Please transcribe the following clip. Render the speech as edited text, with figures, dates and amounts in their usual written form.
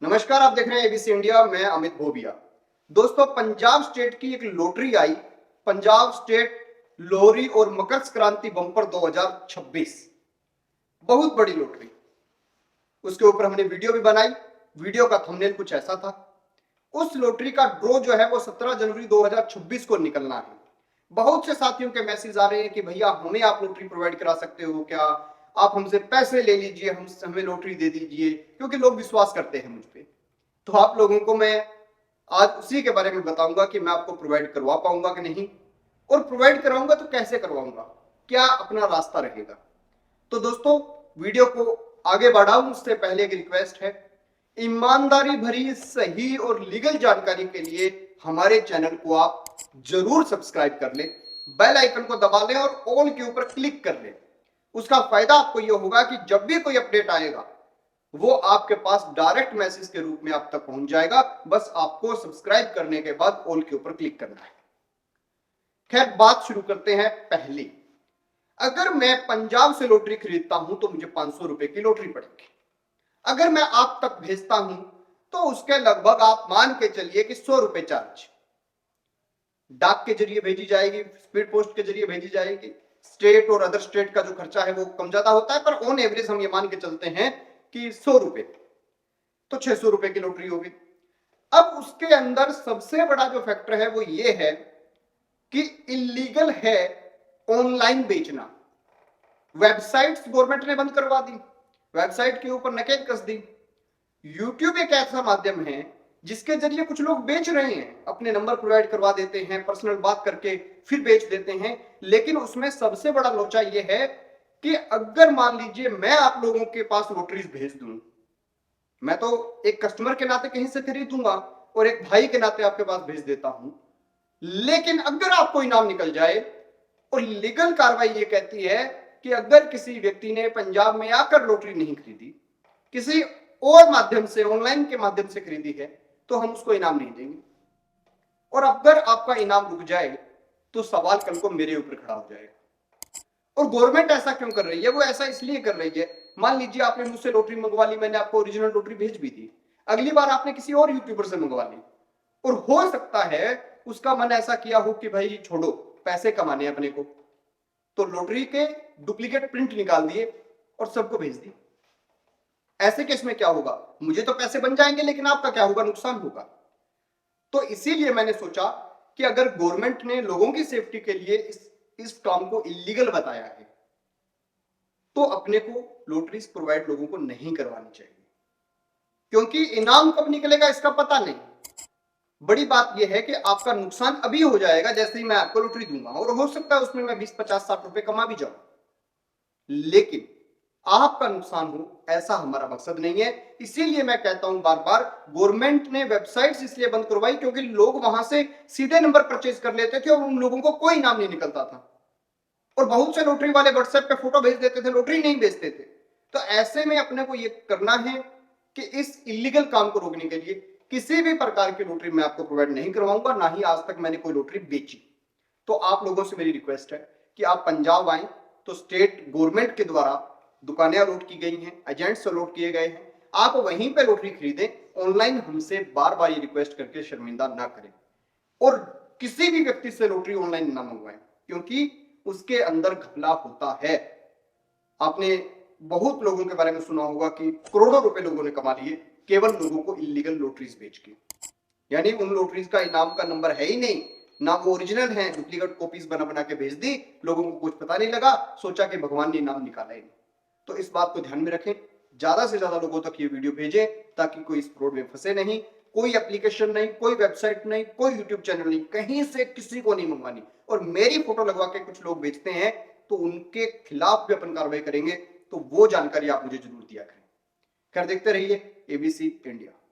नमस्कार, आप देख रहे हैं एबीसी इंडिया। मैं अमित भोबिया। दोस्तों, पंजाब स्टेट की एक लॉटरी आई, पंजाब स्टेट लोहरी और मकर संक्रांति बम्पर 2026। बहुत बड़ी लॉटरी। उसके ऊपर हमने वीडियो भी बनाई। वीडियो का थंबनेल कुछ ऐसा था। उस लॉटरी का ड्रॉ जो है वो 17 जनवरी 2026 को निकलना है। बहुत से साथियों के मैसेज आ रहे हैं कि भैया हमें आप लॉटरी प्रोवाइड करा सकते हो क्या, आप हमसे पैसे ले लीजिए, हम हमें लॉटरी दे दीजिए, क्योंकि लोग विश्वास करते हैं मुझ पे। तो आप लोगों को मैं आज उसी के बारे में बताऊंगा कि मैं आपको प्रोवाइड करवा पाऊंगा कि नहीं, और प्रोवाइड कराऊंगा तो कैसे करवाऊंगा, क्या अपना रास्ता रहेगा। तो दोस्तों, वीडियो को आगे बढ़ाऊं उससे पहले एक रिक्वेस्ट है। ईमानदारी भरी सही और लीगल जानकारी के लिए हमारे चैनल को आप जरूर सब्सक्राइब कर लें, बेल आइकन को दबा लें और ऑल के ऊपर क्लिक कर लें। उसका फायदा आपको यह होगा कि जब भी कोई अपडेट आएगा वो आपके पास डायरेक्ट मैसेज के रूप में आप तक पहुंच जाएगा। बस आपको सब्सक्राइब करने के बाद ऑल के ऊपर क्लिक करना है। खैर, बात शुरू करते हैं। पहली, अगर मैं पंजाब से लॉटरी खरीदता हूं तो मुझे 500 रुपए की लॉटरी पड़ेगी। अगर मैं आप तक भेजता हूं तो उसके लगभग आप मान के चलिए कि 100 रुपए चार्ज। डाक के जरिए भेजी जाएगी, स्पीड पोस्ट के जरिए भेजी जाएगी। स्टेट और अदर स्टेट का जो खर्चा है वो कम ज्यादा होता है, पर ऑन एवरेज हम ये मान के चलते हैं कि 100 रुपए, तो 600 रुपए की लॉटरी होगी। अब उसके अंदर सबसे बड़ा जो फैक्टर है वो ये है कि इलीगल है ऑनलाइन बेचना। वेबसाइट्स गवर्नमेंट ने बंद करवा दी, वेबसाइट के ऊपर नकेल कस दी। यूट्यूब एक ऐसा माध्यम है जिसके जरिए कुछ लोग बेच रहे हैं, अपने नंबर प्रोवाइड करवा देते हैं, पर्सनल बात करके फिर बेच देते हैं। लेकिन उसमें सबसे बड़ा लोचा यह है कि अगर मान लीजिए मैं आप लोगों के पास लॉटरीज भेज दूं, मैं तो एक कस्टमर के नाते कहीं से खरीदूंगा और एक भाई के नाते आपके पास भेज देता हूं। लेकिन अगर आपको इनाम निकल जाए, और लीगल कार्रवाई ये कहती है कि अगर किसी व्यक्ति ने पंजाब में आकर लॉटरी नहीं खरीदी, किसी और माध्यम से, ऑनलाइन के माध्यम से खरीदी है, तो हम उसको इनाम नहीं देंगे। और अगर आपका इनाम रुक जाए तो सवाल कल को मेरे ऊपर खड़ा हो जाएगा। और गवर्नमेंट ऐसा क्यों कर रही है? वो ऐसा इसलिए कर रही है, मान लीजिए आपने मुझसे लॉटरी मंगवा ली, मैंने आपको ओरिजिनल लॉटरी भेज भी दी, अगली बार आपने किसी और यूट्यूबर से मंगवा ली, और हो सकता है उसका मन ऐसा किया हो कि भाई छोड़ो, पैसे कमाने अपने को, तो लॉटरी के डुप्लीकेट प्रिंट निकाल दिए और सबको भेज दी। ऐसे केस में क्या होगा? मुझे तो पैसे बन जाएंगे, लेकिन आपका क्या होगा? नुकसान होगा। तो इसीलिए मैंने सोचा कि अगर गवर्नमेंट ने लोगों की सेफ्टी के लिए इस काम को इलीगल बताया है, तो अपने को लॉटरीज प्रोवाइड लोगों को नहीं करवानी चाहिए, क्योंकि इनाम कब निकलेगा इसका पता नहीं। बड़ी बात यह है कि आपका नुकसान अभी हो जाएगा जैसे ही मैं आपको लॉटरी दूंगा, और हो सकता है उसमें मैं 20, 50, 60 रुपए कमा भी जाऊं, लेकिन आपका नुकसान हो ऐसा हमारा मकसद नहीं है। इसीलिए मैं कहता हूं बार बार, गवर्नमेंट ने वेबसाइट्स इसलिए बंद करवाई क्योंकि लोग वहां से सीधे नंबर परचेज कर लेते थे और उन लोगों को कोई इनाम नहीं निकलता था। और बहुत से लॉटरी वाले व्हाट्सएप पे फोटो भेज देते थे, लॉटरी नहीं भेजते थे। तो ऐसे में अपने को यह करना है कि इस इलीगल काम को रोकने के लिए किसी भी प्रकार की लॉटरी मैं आपको प्रोवाइड नहीं करवाऊंगा, ना ही आज तक मैंने कोई लॉटरी बेची। तो आप लोगों से मेरी रिक्वेस्ट है कि आप पंजाब आए तो स्टेट गवर्नमेंट के द्वारा दुकानें अलॉट की गई हैं, एजेंट्स अलॉट किए गए हैं, आप वहीं पे लॉटरी खरीदें। ऑनलाइन हमसे बार बार ये रिक्वेस्ट करके शर्मिंदा ना करें, और किसी भी व्यक्ति से लॉटरी ऑनलाइन ना मंगवाएं, क्योंकि उसके अंदर घपला होता है। आपने बहुत लोगों के बारे में सुना होगा कि करोड़ों रुपए लोगों ने कमा लिए केवल लोगों को इलीगल लॉटरीज बेच के। यानी उन लॉटरीज का इनाम का नंबर है ही नहीं, ना वो ओरिजिनल है, डुप्लीकेट कॉपीज बना बना के भेज दी, लोगों को कुछ पता नहीं लगा, सोचा कि भगवान ने इनाम निकाला ही नहीं। तो इस बात को ध्यान में रखें, ज्यादा से ज्यादा लोगों तक ये वीडियो भेजें ताकि कोई इस फ्रॉड में फंसे नहीं। कोई एप्लीकेशन नहीं, कोई वेबसाइट नहीं, कोई यूट्यूब चैनल नहीं, कहीं से किसी को नहीं मंगवानी। और मेरी फोटो लगवा के कुछ लोग बेचते हैं तो उनके खिलाफ भी अपन कार्रवाई करेंगे, तो वो जानकारी आप मुझे जरूर दिया करें। खैर, देखते रहिए एबीसी इंडिया।